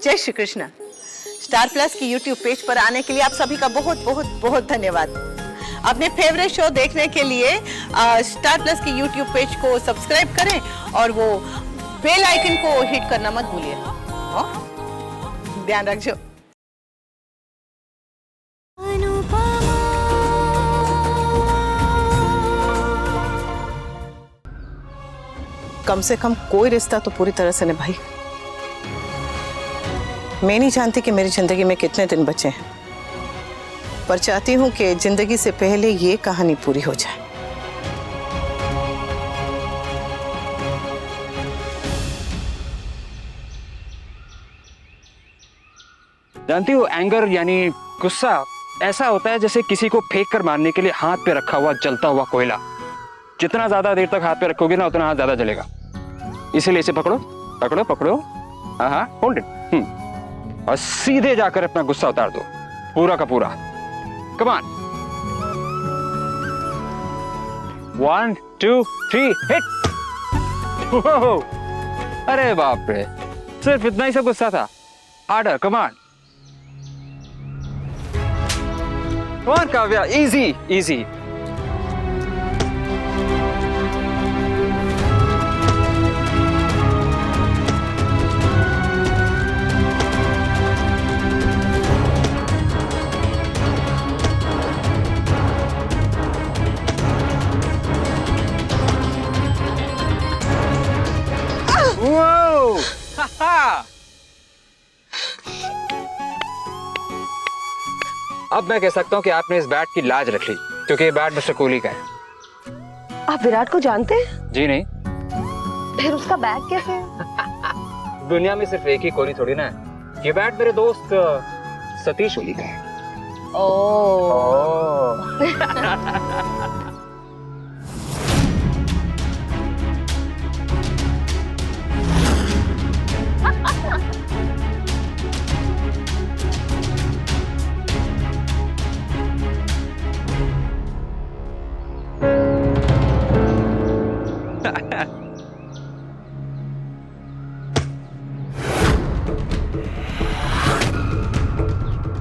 जय Shri Krishna. Star plus की YouTube page पर आने के लिए आप सभी का बहुत बहुत बहुत धन्यवाद। अपने फेवरेट शो देखने के लिए स्टार प्लस की यूट्यूब पेज को सब्सक्राइब करें और वो बेल आइकन को हिट करना मत भूलिए। ध्यान रखिए। कम से कम कोई रिश्ता तो पूरी तरह से निभाई। मैं नहीं जानती कि मेरी जिंदगी में कितने दिन बचे हैं, पर चाहती हूं कि जिंदगी से पहले ये कहानी पूरी हो जाए। जानती हो, एंगर यानी गुस्सा ऐसा होता है जैसे किसी को फेंक कर मारने के लिए हाथ पे रखा हुआ जलता हुआ कोयला। जितना ज्यादा देर तक हाथ पे रखोगे ना, उतना हाथ ज्यादा जलेगा। इसीलिए इसे पकड़ो पकड़ो पकड़ो, हाँ, होल्ड इट, और सीधे जाकर अपना गुस्सा उतार दो, पूरा का पूरा। Come on, 1 2 3 hit. अरे बाप रे, सिर्फ इतना ही सब गुस्सा था। Harder, come on, come on Kavya, easy easy. अब मैं कह सकता हूं कि आपने इस बैट की लाज रख ली, क्योंकि ये बैट मिस्टर कोहली का है। आप विराट को जानते हैं? जी नहीं। फिर उसका बैग कैसे है? दुनिया में सिर्फ एक ही कोहली थोड़ी ना है। ये बैट मेरे दोस्त सतीश कोहली का है।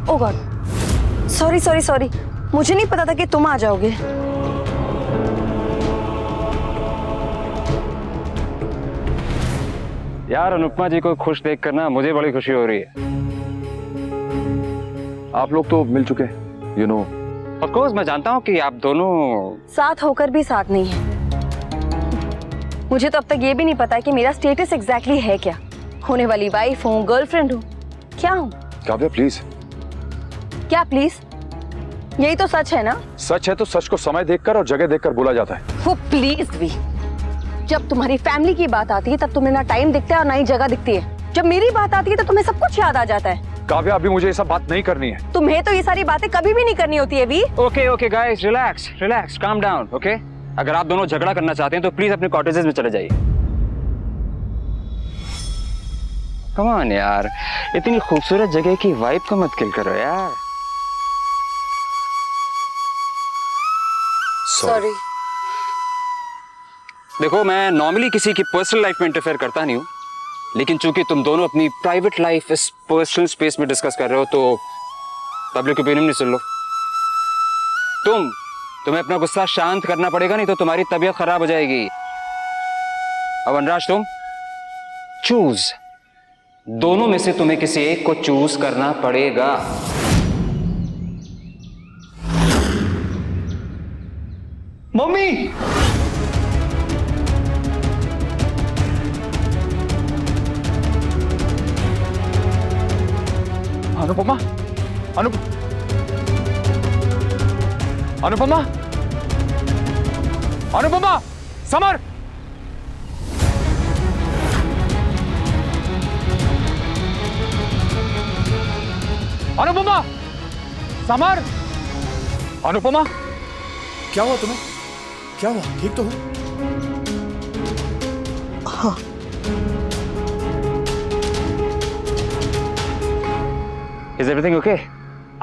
ओ गॉड, सॉरी सॉरी सॉरी, मुझे नहीं पता था कि तुम आ जाओगे। यार, अनुपमा जी को खुश देखकर ना मुझे बड़ी खुशी हो रही है। आप लोग तो मिल चुके हैं, यू नो। ऑफ कोर्स, मैं जानता हूँ कि आप दोनों साथ होकर भी साथ नहीं है। मुझे तो अब तक ये भी नहीं पता कि मेरा स्टेटस एग्जैक्टली है क्या। होने वाली वाइफ हूँ, गर्लफ्रेंड हूँ, क्या हूँ? काव्या प्लीज। क्या प्लीज? यही तो सच है ना? सच है तो सच को समय देखकर और जगह देखकर बोला जाता है। वो प्लीज भी, जब तुम्हारी फैमिली की बात आती है तब तुम्हें ना टाइम दिखता है और ना ही जगह दिखती है। जब मेरी बात आती है तो तुम्हें सब कुछ याद आ जाता है। काव्या, अभी मुझे ये सब बात नहीं करनी है। तुम्हें तो ये सारी बातें कभी भी नहीं करनी होती है वी। Okay okay guys, relax relax, calm down, okay. अगर आप दोनों झगड़ा करना चाहते हैं तो प्लीज अपने कॉटेजेस में चले जाइए। कम ऑन यार, इतनी खूबसूरत जगह की वाइब को मत किल करो यार। सॉरी। देखो, मैं नॉर्मली किसी की पर्सनल लाइफ में इंटरफेयर करता नहीं हूँ, लेकिन चूंकि तुम दोनों अपनी प्राइवेट लाइफ इस पर्सनल स्पेस में डिस्कस कर रहे हो तो पब्लिक ओपिनियन नहीं सुन लो। तुम्हें अपना गुस्सा शांत करना पड़ेगा, नहीं तो तुम्हारी तबीयत खराब हो जाएगी। अब वनराज, तुम चूज, दोनों में से तुम्हें किसी एक को चूज करना पड़ेगा। Mummy, Anupama, Anupama, Anupama, summer, Anupama, summer, Anupama, क्या हुआ तुम्हें? क्या हुआ? ठीक तो हो? हाँ। Is everything okay?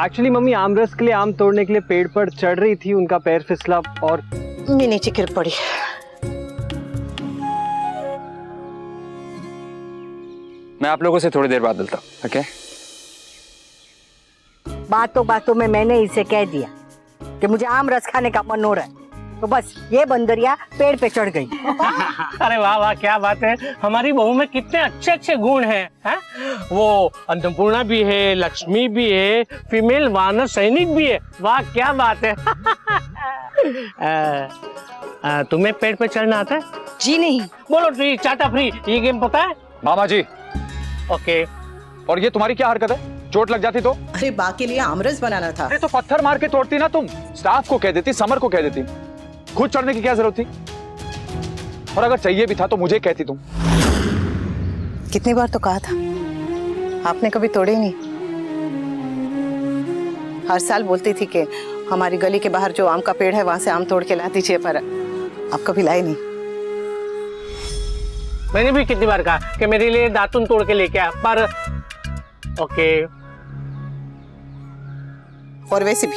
Actually mummy आमरस के लिए आम तोड़ने के लिए पेड़ पर चढ़ रही थी, उनका पैर फिसला और मैं नीचे गिर पड़ी। मैं आप लोगों से थोड़ी देर बाद मिलता हूँ। ओके बातों बातों में मैंने इसे कह दिया कि मुझे आम रस खाने का मन हो रहा है, तो बस ये बंदरिया पेड़ पे चढ़ गई। अरे वाह वाह, क्या बात है। हमारी बहू में कितने अच्छे अच्छे गुण हैं, हैं? वो अन्नपूर्णा भी है, लक्ष्मी भी है, फीमेल वानर सैनिक भी है। वाह क्या बात है। तुम्हें पेड़ पे चढ़ना आता है? जी नहीं। बोलो ट्री चाटा फ्री, ये गेम पता है? मामा जी, ओके। और ये तुम्हारी क्या हरकत है? चोट लग जाती तो? अरे बा के लिए आमरस बनाना था। अरे तो पत्थर मार के तोड़ती ना तुम, स्टाफ को कह देती, समर को कह देती, खुद चढ़ने की क्या जरूरत थी? और अगर चाहिए भी था तो मुझे कहती तुम। कितनी बार तो कहा था, आपने कभी तोड़े ही नहीं। हर साल बोलती थी कि हमारी गली के बाहर जो आम का पेड़ है वहां से आम तोड़ के ला दीजिए, पर आप कभी लाए नहीं। मैंने भी कितनी बार कहा कि मेरे लिए दातुन तोड़ के लेके आ, पर ओके। और वैसे भी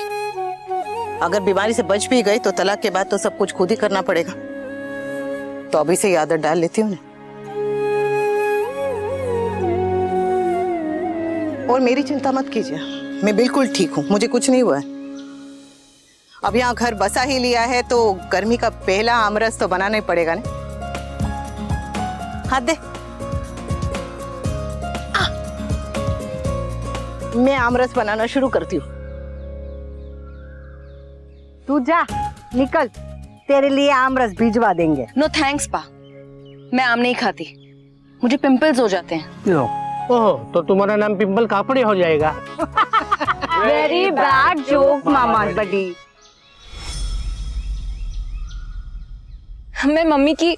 अगर बीमारी से बच भी गई तो तलाक के बाद तो सब कुछ खुद ही करना पड़ेगा, तो अभी से ही आदत डाल लेती हूँ। और मेरी चिंता मत कीजिए, मैं बिल्कुल ठीक हूँ, मुझे कुछ नहीं हुआ है। अब यहाँ घर बसा ही लिया है तो गर्मी का पहला आमरस तो बनाना ही पड़ेगा ना। हाथ दे। मैं आमरस बनाना शुरू करती हूँ। तू जा, निकल, तेरे लिए आम रस भिजवा देंगे। नो थैंक्स पा, मैं आम नहीं खाती, मुझे पिंपल्स हो जाते हैं। ओह, तो तुम्हारा नाम पिंपल कापड़ी हो जाएगा। वेरी बैड जोक मामा बडी। मैं मम्मी की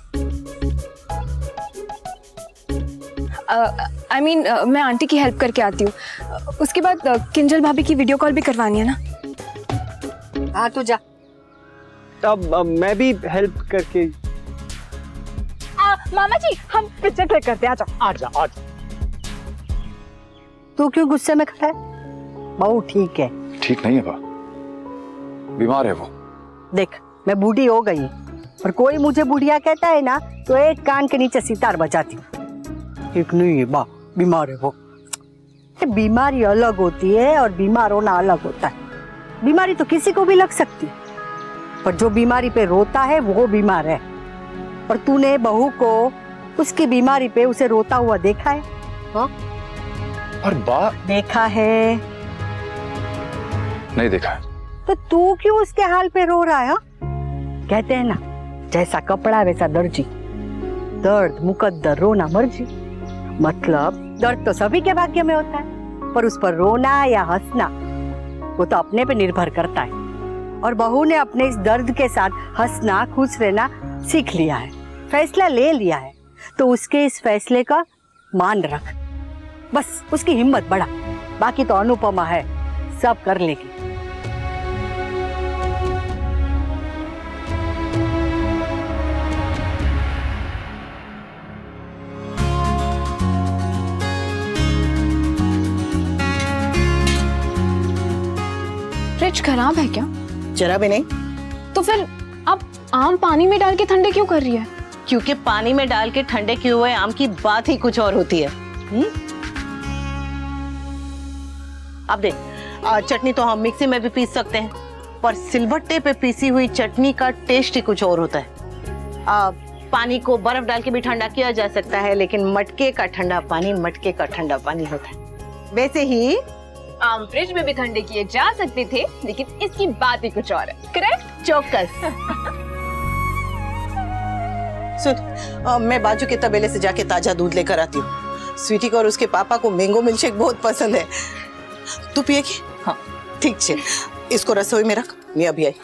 मैं आंटी की हेल्प करके आती हूँ, उसके बाद किंजल भाभी की वीडियो कॉल भी करवानी है ना। हाँ तू जा। अब मैं भी हेल्प करके। मामा जी हम पिक्चर क्लिक करते हैं, आ जाओ। आजा आजा। तू क्यों गुस्से में खड़ा है? बहू ठीक है। ठीक नहीं है बा, बीमार है वो। देख मैं बूढ़ी हो गई हूँ, और कोई मुझे बुढ़िया कहता है ना तो एक कान के नीचे सितार बजाती हूँ। ठीक नहीं है बा, बीमार है वो। बीमारी अलग होती है और बीमार होना अलग होता है। बीमारी तो किसी को भी लग सकती है, पर जो बीमारी पे रोता है वो बीमार है। और तूने बहू को उसकी बीमारी पे उसे रोता हुआ देखा है? हाँ और बा देखा है? नहीं देखा है। तो तू क्यों उसके हाल पे रो रहा है? हाँ? कहते हैं ना, जैसा कपड़ा वैसा दर्जी, दर्द मुकद्दर रोना मर्जी। मतलब दर्द तो सभी के भाग्य में होता है, पर उस पर रोना या हंसना वो तो अपने पे निर्भर करता है। और बहू ने अपने इस दर्द के साथ हंसना खुश रहना सीख लिया है, फैसला ले लिया है, तो उसके इस फैसले का मान रख, बस उसकी हिम्मत बढ़ा। बाकी तो अनुपमा है, सब कर लेगी। फ्रिज खराब है क्या? जरा भी नहीं। तो फिर आप आम पानी में डाल के ठंडे क्यों कर रही है? क्योंकि पानी में डाल के ठंडे किए हुए आम की बात ही कुछ और होती है। अब देख, चटनी तो हम मिक्सी में भी पीस सकते हैं, पर सिलबट्टे पे पीसी हुई चटनी का टेस्ट ही कुछ और होता है। पानी को बर्फ डाल के भी ठंडा किया जा सकता है, लेकिन मटके का ठंडा पानी मटके का ठंडा पानी होता है। वैसे ही आम फ्रिज में भी ठंडे किए जा सकते थे, लेकिन इसकी बात ही कुछ और है। करेक्ट? चौकस। सुन, मैं बाजू के तबेले से जाके ताजा दूध लेकर आती हूँ। स्वीटी को और उसके पापा को मैंगो मिल्कशेक बहुत पसंद है। तू पिएगी? हाँ ठीक है, इसको रसोई में रख, मैं अभी आई।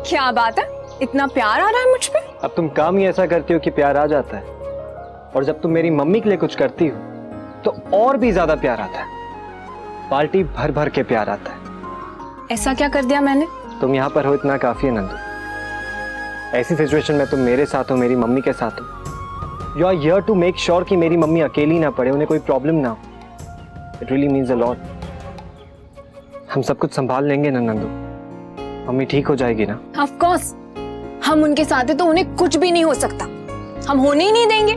क्या बात है, इतना प्यार आ रहा है मुझ पे? अब तुम काम ही ऐसा करती हो कि प्यार आ जाता है, और जब तुम मेरी मम्मी के लिए कुछ करती हो तो और भी ज्यादा प्यार आता है, बाल्टी भर भर के प्यार आता है। ऐसा क्या कर दिया मैंने? तुम यहाँ पर हो इतना काफी है नंदू। ऐसी सिचुएशन में तुम मेरे साथ हो, मेरी मम्मी के साथ हो, you are here to make sure कि मेरी मम्मी अकेली ना पड़े, उन्हें कोई प्रॉब्लम ना हो। It really means a lot. हम सब कुछ संभाल लेंगे ना नंदू, मम्मी ठीक हो जाएगी ना? ऑफ कोर्स, हम उनके साथ हैं तो उन्हें कुछ भी नहीं हो सकता, हम होने ही नहीं देंगे।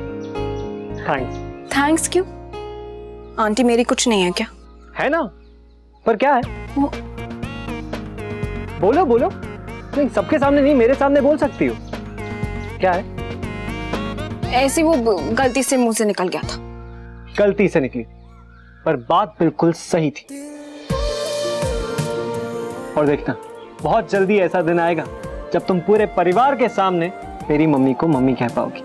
थैंक्स। थैंक्स क्यों? आंटी मेरी कुछ नहीं है क्या? है ना, पर क्या है? वो बोलो बोलो। नहीं, सबके सामने नहीं, मेरे सामने बोल सकती हो। क्या है? ऐसे वो गलती से मुंह से निकल गया था। गलती से निकली, पर बात बिल्कुल सही थी। और देखना, बहुत जल्दी ऐसा दिन आएगा जब तुम पूरे परिवार के सामने मेरी मम्मी को मम्मी कह पाओगी।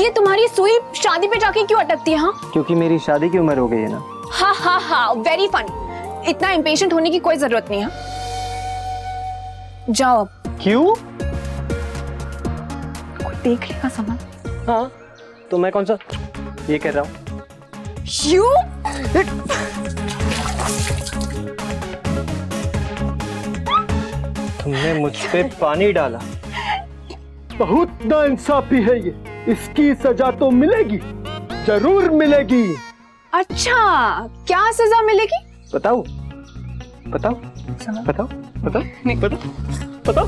ये तुम्हारी सुई शादी पे जाके क्यों अटकती है? हाँ क्योंकि मेरी शादी की उम्र हो गई है ना। हाँ हाँ हाँ, वेरी फनी। इतना इम्पेशेंट होने की कोई जरूरत नहीं है। जाओ अब। क्यों? कोई देख लेगा सामान। हाँ, तो मैं कौन सा ये कह रहा हूँ? यू तुमने मुझ पे पानी डाला। बहुत नाइंसाफी है ये, इसकी सजा तो मिलेगी, जरूर मिलेगी। अच्छा, क्या सजा मिलेगी? बताओ बताओ बताओ बताओ बताओ बताओ बताओ।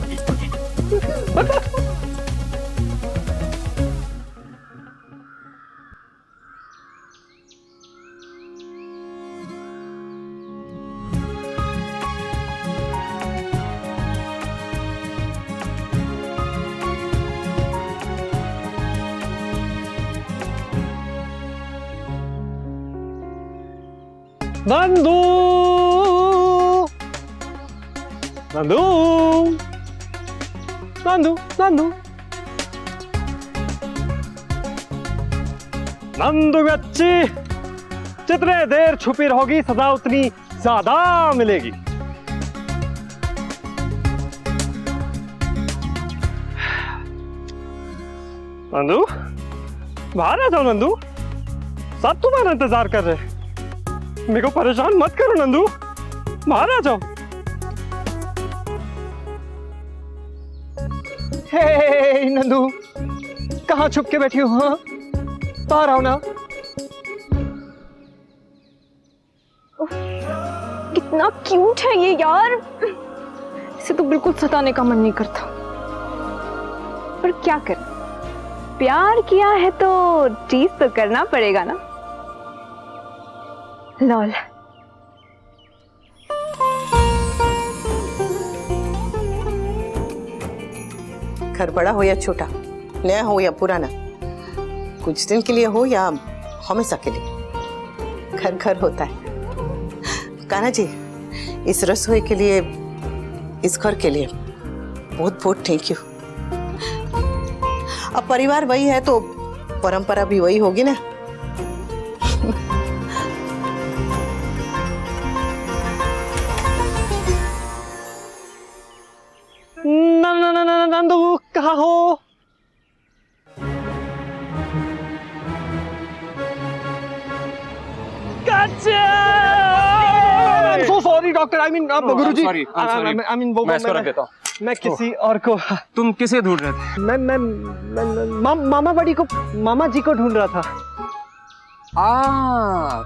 नंदू, नंदू, नंदू, नंदू, नंदू बच्ची, जितने देर छुपी रहोगी सजा उतनी ज्यादा मिलेगी। नंदू, बाहर आ जाओ नंदू, सब तुम्हारा इंतजार कर रहे हैं। मेरे को परेशान मत करो नंदू, बाहर आ जाओ। हे नंदू, कहाँ छुप के बैठी हो? हाँ, बाहर आओ ना। कितना क्यूट है ये यार, इसे तो बिल्कुल सताने का मन नहीं करता, पर क्या करें, प्यार किया है तो चीज तो करना पड़ेगा ना। लॉल। घर बड़ा हो या छोटा, नया हो या पुराना, कुछ दिन के लिए हो या हमेशा के लिए, घर घर होता है। कान्हा जी, इस रसोई के लिए, इस घर के लिए बहुत बहुत थैंक यू। अब परिवार वही है तो परंपरा भी वही होगी ना। नंदू कहाँ हो? I'm so sorry doctor, I mean Guruji, I mean वो मैं इसको रख देता हूँ। मैं किसी और को। तुम किसे ढूंढ रहे थे? मैं मामा बड़ी को, मामा जी को ढूंढ रहा था।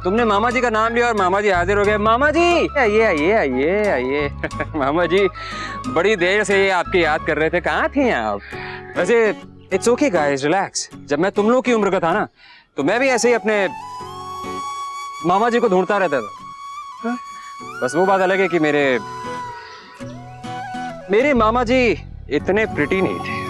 तुमने मामा जी का नाम लिया और मामा जी हाजिर हो गए। मामा जी आइए आइए आइए आइए। मामा जी बड़ी देर से आपकी याद कर रहे थे, कहाँ थे आप? वैसे इट्स ओके गाइस, रिलैक्स। जब मैं तुम लोग की उम्र का था ना, तो मैं भी ऐसे ही अपने मामा जी को ढूंढता रहता था। बस वो बात अलग है कि मेरे मामा जी इतने प्रिटी नहीं थे।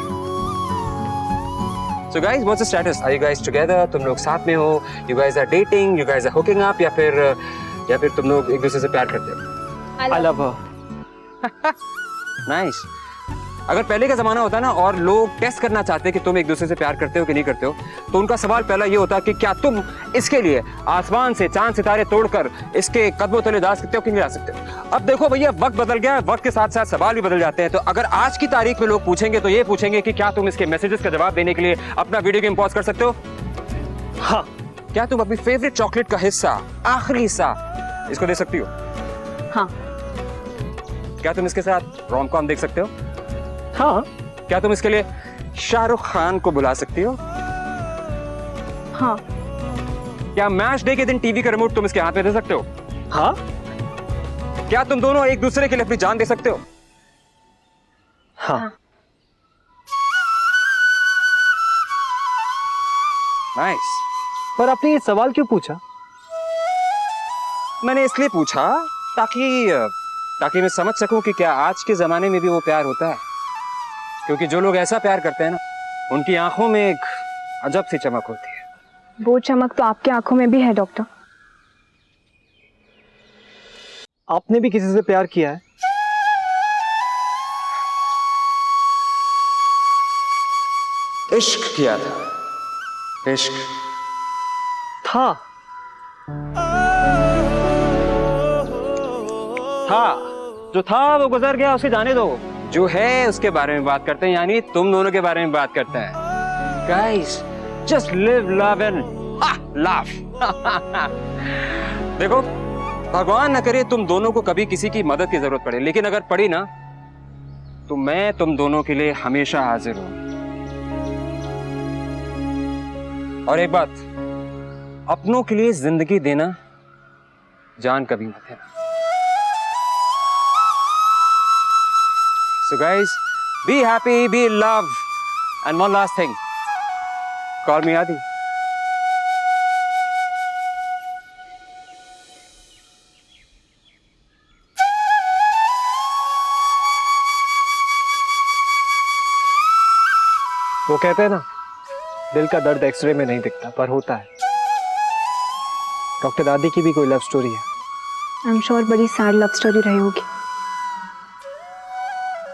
So guys, what's the status? Are you guys together? तुम लोग साथ में हो? You guys are dating? You guys are hooking up? या फिर तुम लोग एक दूसरे से प्यार करते हो? I love her. Nice. अगर पहले का जमाना होता ना और लोग टेस्ट करना चाहते कि तुम एक दूसरे से प्यार करते हो कि नहीं करते हो, तो उनका सवाल पहला ये होता कि क्या तुम इसके लिए आसमान से चांद सितारे तोड़कर इसके कदमों तले जा सकते हो कि नहीं जा सकते हो? अब देखो भैया, वक्त बदल गया है, वक्त के साथ साथ सवाल भी बदल जाते हैं। तो अगर आज की तारीख में लोग पूछेंगे तो ये पूछेंगे कि क्या तुम इसके मैसेजेस का जवाब देने के लिए अपना वीडियो गेम पॉज कर सकते हो? हाँ। क्या तुम अपनी फेवरेट चॉकलेट का हिस्सा, आखिरी हिस्सा, इसको दे सकती हो? हाँ। क्या तुम इसके साथ रोम कॉम देख सकते हो? हाँ। क्या तुम इसके लिए शाहरुख खान को बुला सकती हो? हाँ। क्या मैच डे के दिन टीवी का रिमोट तुम इसके हाथ में दे सकते हो? हाँ क्या तुम दोनों एक दूसरे के लिए अपनी जान दे सकते हो? हाँ। नाइस। पर आपने ये सवाल क्यों पूछा? मैंने इसलिए पूछा ताकि मैं समझ सकूं कि क्या आज के जमाने में भी वो प्यार होता है। क्योंकि जो लोग ऐसा प्यार करते हैं ना, उनकी आंखों में एक अजब सी चमक होती है। वो चमक तो आपकी आंखों में भी है डॉक्टर। आपने भी किसी से प्यार किया है? इश्क किया था। इश्क था जो था वो गुजर गया, उसे जाने दो। जो है उसके बारे में बात करते हैं, यानी तुम दोनों के बारे में बात करते हैं। Guys, just live love and laugh. देखो, भगवान न करे तुम दोनों को कभी किसी की मदद की जरूरत पड़े, लेकिन अगर पड़ी ना तो मैं तुम दोनों के लिए हमेशा हाजिर हूं। और एक बात, अपनों के लिए जिंदगी देना, जान कभी मत देना। So guys, be happy, be in love, and one last thing, call me Adi. वो कहते हैं ना, दिल का दर्द एक्सरे में नहीं दिखता पर होता है। डॉक्टर आदि की भी कोई लव स्टोरी है। आई एम श्योर बड़ी सैड लव स्टोरी रही होगी।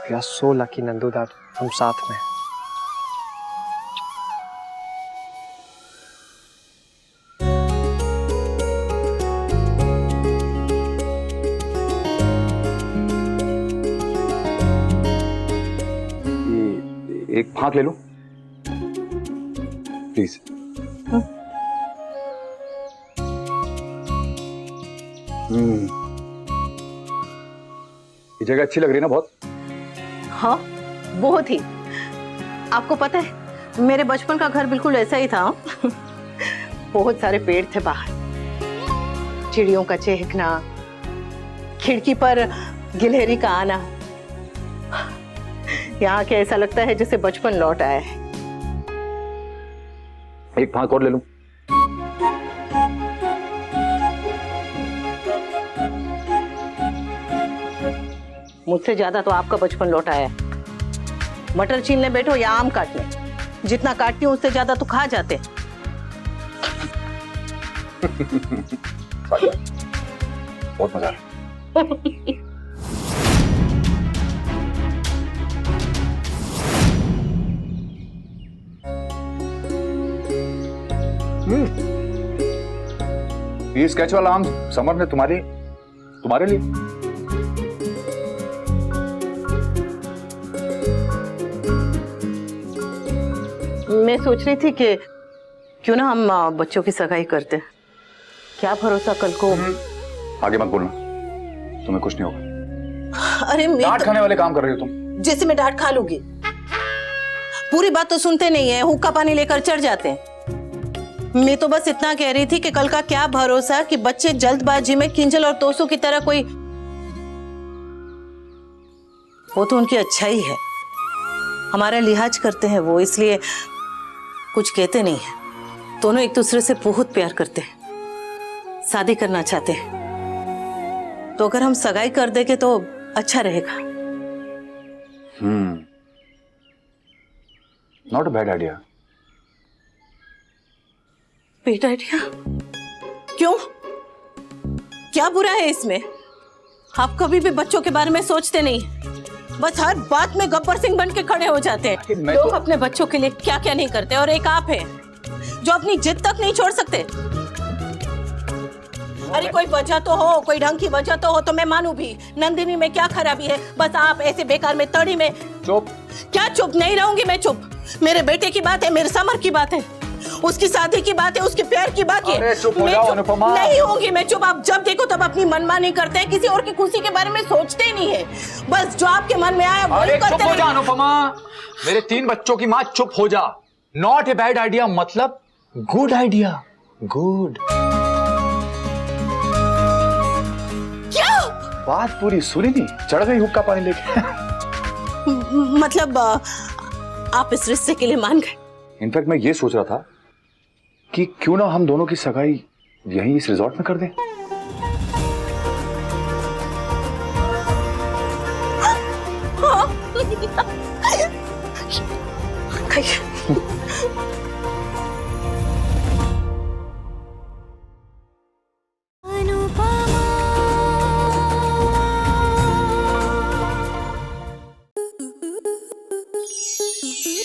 We are so lucky Nandu that हम साथ में हैं। एक हाथ ले लो प्लीज। ये जगह अच्छी लग रही है ना बहुत? हाँ, बहुत ही। आपको पता है, मेरे बचपन का घर बिल्कुल ऐसा ही था। बहुत सारे पेड़ थे बाहर, चिड़ियों का चहकना, खिड़की पर गिलहरी का आना। यहाँ के ऐसा लगता है जैसे बचपन लौट आया है। एक फांक और ले लूं? मुझसे ज्यादा तो आपका बचपन लौट आया है। मटर छीलने बैठो या आम काटने, जितना काटती हूँ उससे ज्यादा तो खा जाते। बहुत मजा आ रहा है। ये स्केच वाला आम समर ने तुम्हारे लिए। मैं सोच रही थी कि क्यों ना हम बच्चों की सगाई करते। क्या भरोसा कल को। आगे मत बोलना, तुम्हें कुछ नहीं होगा। अरे डांट खाने वाले काम कर रही हो तुम। जैसे मैं डांट खा लूंगी। पूरी बात तो सुनते नहीं है, हुक्का पानी लेकर चढ़ जाते हैं। मैं तो बस इतना कह रही थी कि कल का क्या भरोसा कि बच्चे जल्दबाजी में किंजल और तोसू की तरह कोई। वो तो उनकी अच्छाई है, हमारा लिहाज करते हैं वो, इसलिए कुछ कहते नहीं है। दोनों एक दूसरे से बहुत प्यार करते हैं, शादी करना चाहते हैं। तो अगर हम सगाई कर देंगे तो अच्छा रहेगा। Not a bad idea. बेटा आइडिया? क्यों? क्या बुरा है इसमें? आप कभी भी बच्चों के बारे में सोचते नहीं, बस हर बात में गब्बर सिंह बन के खड़े हो जाते हैं। लोग अपने बच्चों के लिए क्या क्या नहीं करते, और एक आप है जो अपनी जिद तक नहीं छोड़ सकते। अरे कोई वजह तो हो, कोई ढंग की वजह तो हो तो मैं मानू भी। नंदिनी में क्या खराबी है? बस आप ऐसे बेकार में तड़ी में। चुप। क्या चुप? नहीं रहूंगी मैं चुप। मेरे बेटे की बात है, मेरे समर की बात है, उसकी शादी की बात है, उसके प्यार की बात है। अरे चुप हो जाओ अनुपमा। नहीं होगी मैं चुप। आप जब देखो तब अपनी मनमानी करते हैं, किसी और की खुशी के बारे में सोचते ही नहीं है। बस जो आपके मन में आया वही करते हैं। चुप हो जा अनुपमा। मेरे 3 बच्चों की माँ, चुप हो जा। नॉट ए बैड आइडिया मतलब गुड आइडिया, गुड। क्या बात पूरी सुनी नहीं, चढ़ गई हुक्का पानी लेके। मतलब आप इस रिश्ते के लिए मान गए? इनफैक्ट मैं ये सोच रहा था कि क्यों ना हम दोनों की सगाई यहीं इस रिजॉर्ट में कर दें।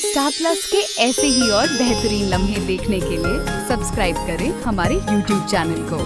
स्टार प्लस के ऐसे ही और बेहतरीन लम्हे देखने के लिए सब्सक्राइब करें हमारे YouTube चैनल को।